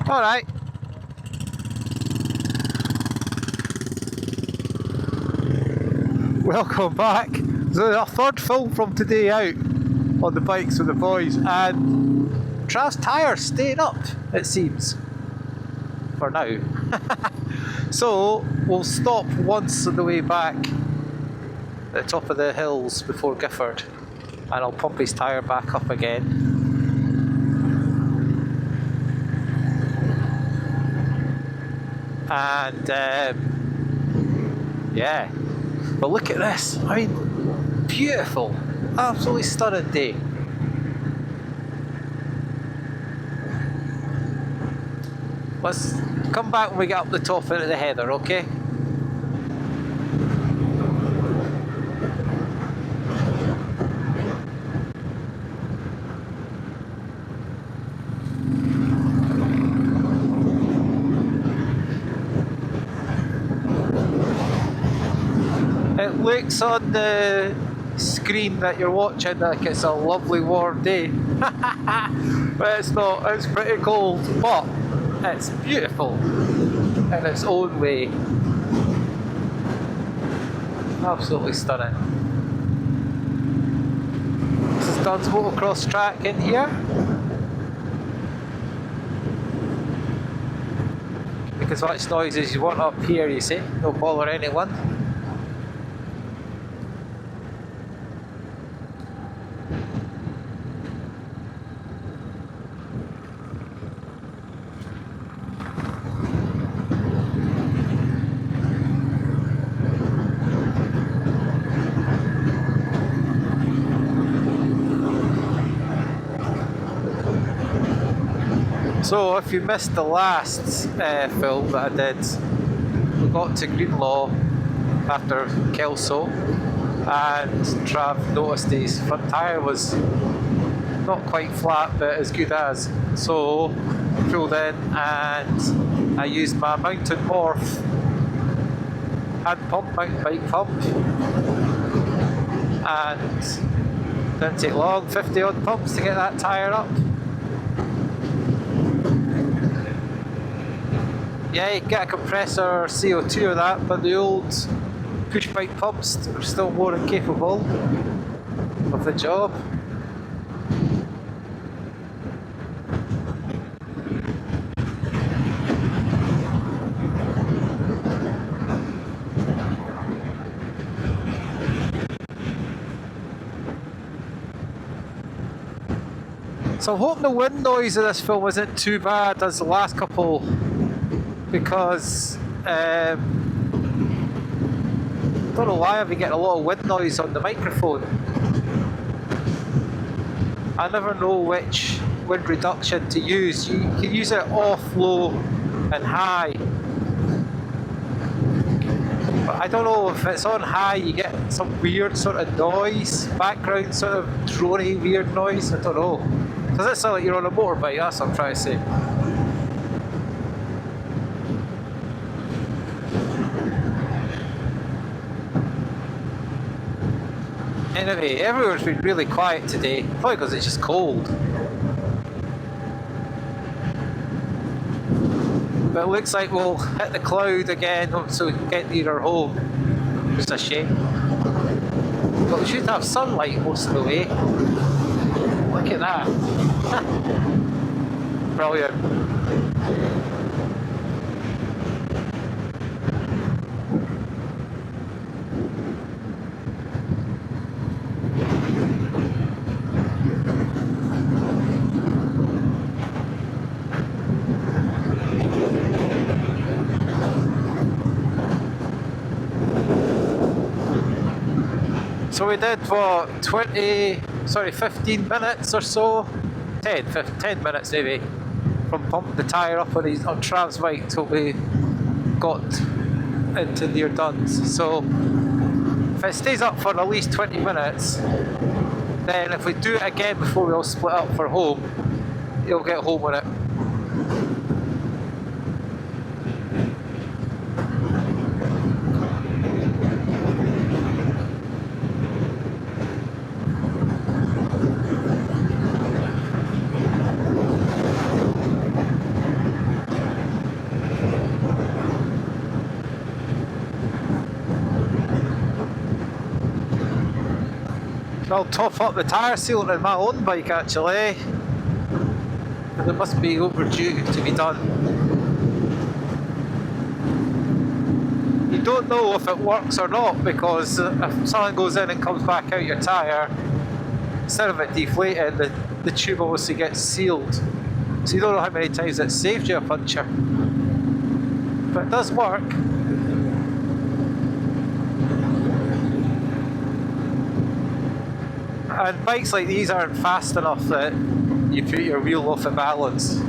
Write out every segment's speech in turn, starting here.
Alright. Welcome back. So our third film from today out on the bikes with the boys, and Trav's tyres staying up, it seems. For now. So we'll stop once on the way back at the top of the hills before Gifford, and I'll pump his tyre back up again. And yeah, but look at this. I mean, beautiful, absolutely stunning day. Let's come back when we get up the top into the heather, okay? It looks on the screen that you're watching like it's a lovely warm day. But it's not, it's pretty cold, but it's beautiful in its own way. Absolutely stunning. This is Dunn's motocross track in here. Make as much noise as you want up here, you see, no bother anyone. So if you missed the last film that I did, we got to Greenlaw after Kelso, and Trav noticed his front tyre was not quite flat but as good as. So I pulled in and I used my mountain morph hand pump, mountain bike pump, and didn't take long, 50 odd pumps to get that tyre up. Yeah, you get a compressor CO2 of that, but the old push bike pumps are still more than capable of the job. So I'm hoping the wind noise of this film isn't too bad as the last couple, because don't know why I've been getting a lot of wind noise on the microphone. I never know which wind reduction to use. You can use it off, low and high, but I don't know if it's on high you get some weird sort of noise, background sort of drony weird noise. I don't know. Does it sound like you're on a motorbike? That's what I'm trying to say. Anyway, everywhere's been really quiet today, probably because it's just cold. But it looks like we'll hit the cloud again so we can get nearer home. It's a shame. But we should have sunlight most of the way. Look at that. Brilliant. So we did what, 15 minutes or so? 10 minutes maybe, from pumping the tyre up on Trav's bike till we got into near Duns. So if it stays up for at least 20 minutes, then if we do it again before we all split up for home, you'll get home with it. I'll top up the tyre sealant in my own bike actually. It must be overdue to be done. You don't know if it works or not, because if something goes in and comes back out your tyre, instead of it deflating, the tube obviously gets sealed. So you don't know how many times it saved you a puncture. But it does work. And bikes like these aren't fast enough that you put your wheel off a balance.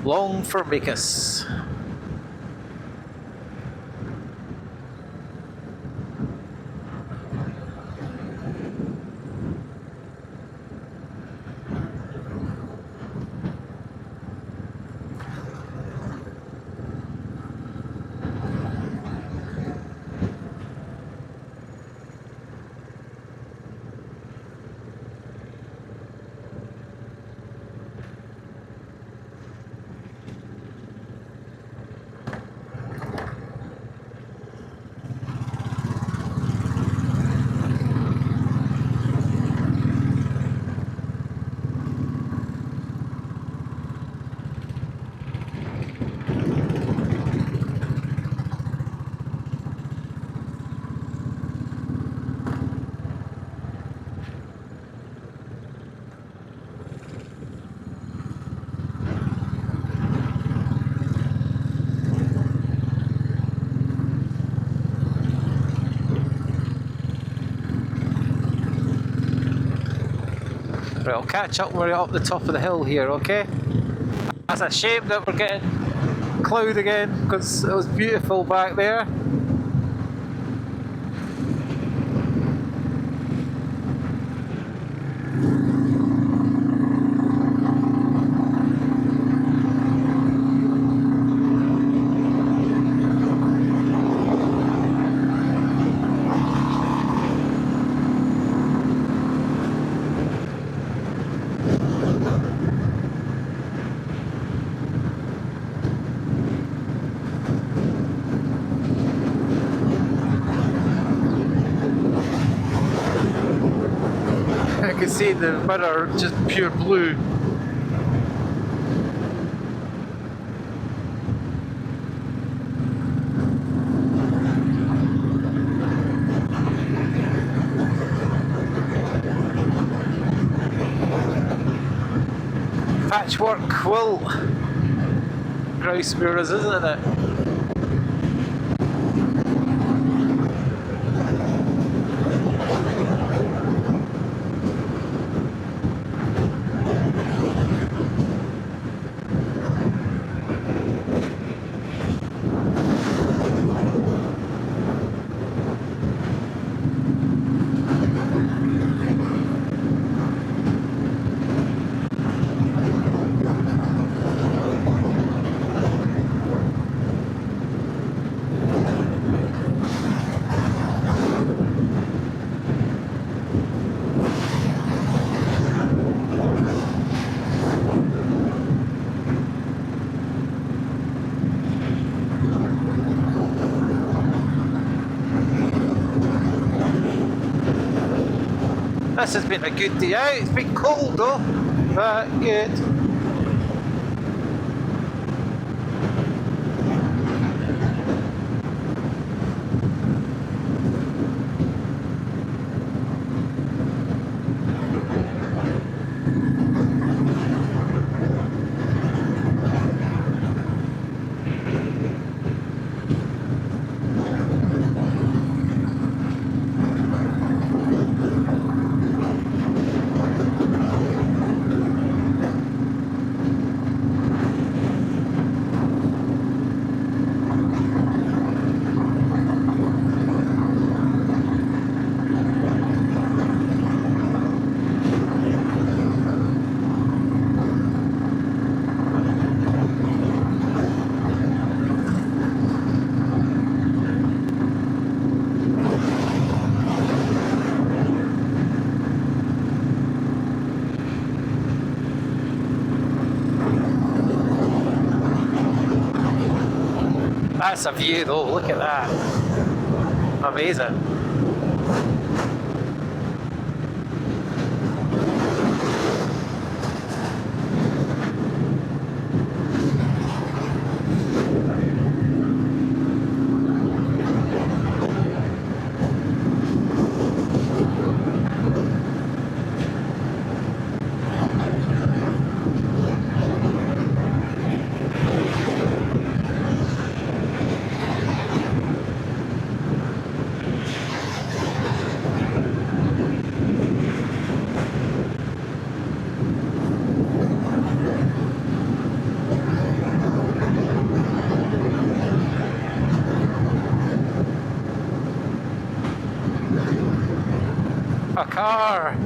Long for Vegas. Right, I'll catch up when we're up the top of the hill here, okay? That's a shame that we're getting cloud again, because it was beautiful back there. I can see the mirror just pure blue. Patchwork quilt grouse mirrors, isn't it? This has been a good day out. It's been cold though, but good. That's a view though, look at that. Amazing. A car!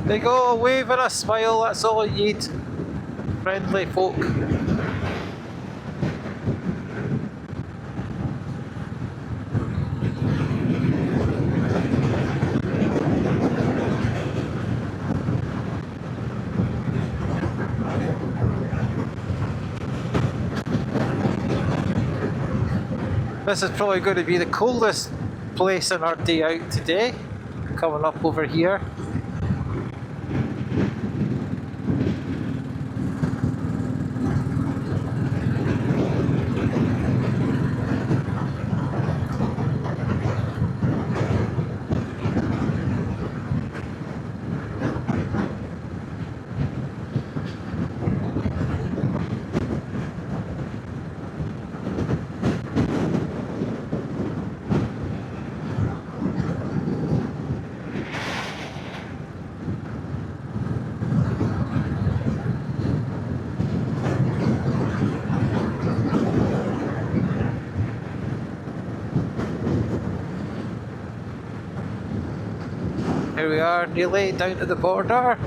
There you go, a wave and a smile, that's all you need. Friendly folk. This is probably going to be the coldest place in our day out today, coming up over here. Here we are, nearly down to the border.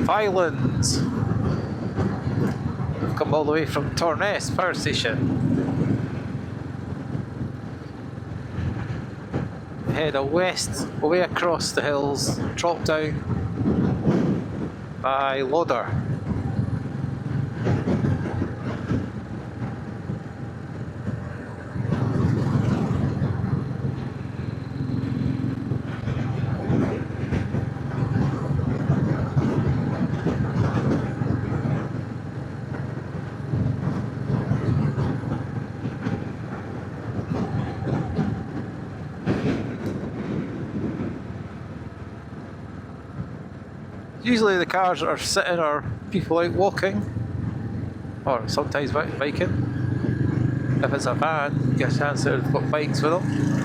Islands. We've come all the way from Torness Power Station. Head west, away across the hills, drop down by Lauder. Usually the cars are sitting or people out walking, or sometimes biking. If it's a van, you get a chance to have got bikes with them.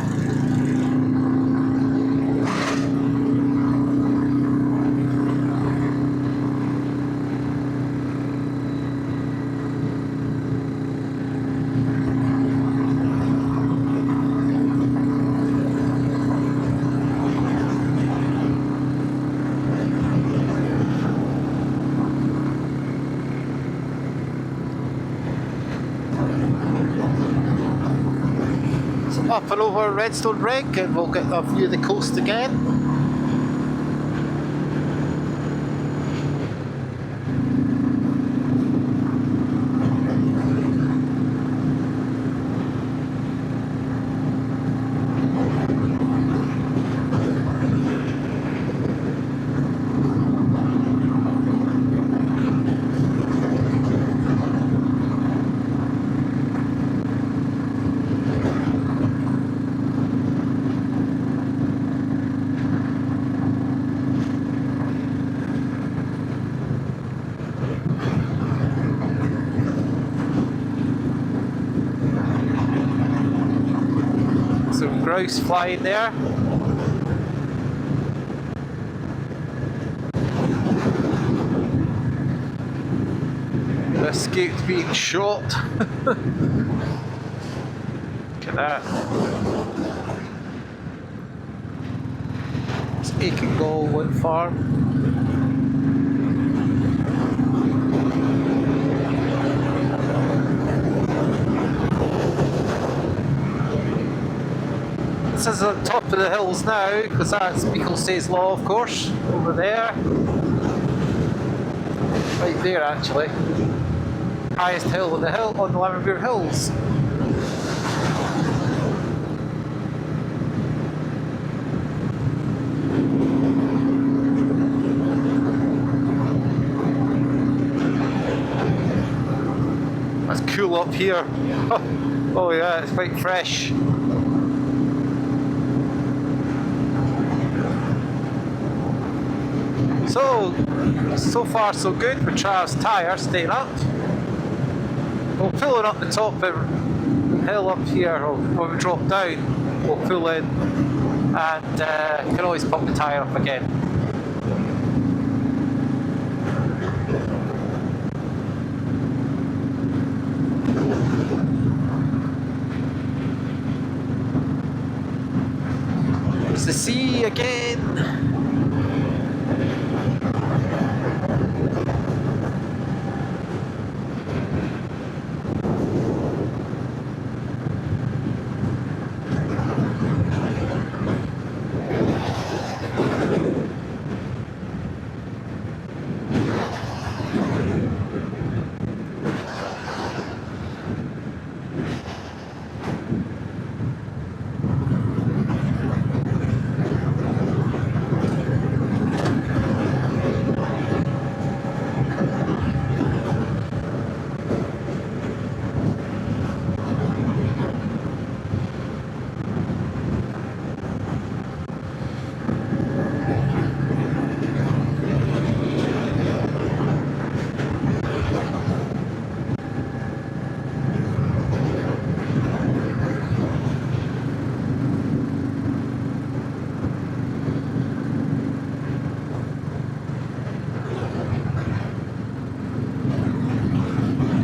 Up and over Redstone Rig, and we'll get a view of the coast again. Some grouse flying there. Escaped being shot. Look at that. It's Aikengal Wind Farm. This is on top of the hills now, because that's Beaglestays Law, of course, over there. Right there, actually. Highest hill on the Lammermuir Hills. That's cool up here. Oh yeah, it's quite fresh. So far so good for Travis tyre staying up. We'll pull it up the top of the hill up here, or when we drop down, we'll pull in and you can always pump the tyre up again. There's the sea again.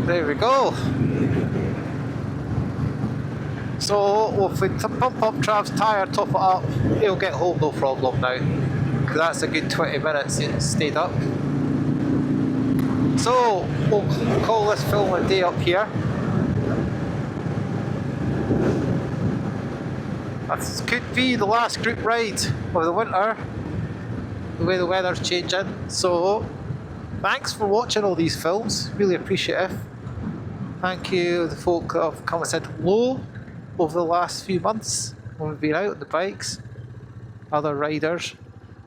There we go. So if we pump up Trav's tyre, top it up, he'll get home no problem now. Because that's a good 20 minutes it stayed up. So we'll call this film a day up here. That could be the last group ride of the winter, the way the weather's changing. So thanks for watching all these films, really appreciative. Thank you to the folk that have come and said hello over the last few months when we've been out on the bikes, other riders,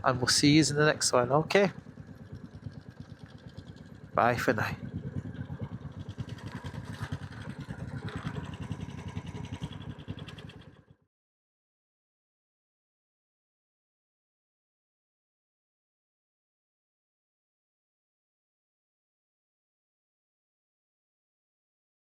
and we'll see you in the next one, okay? Bye for now.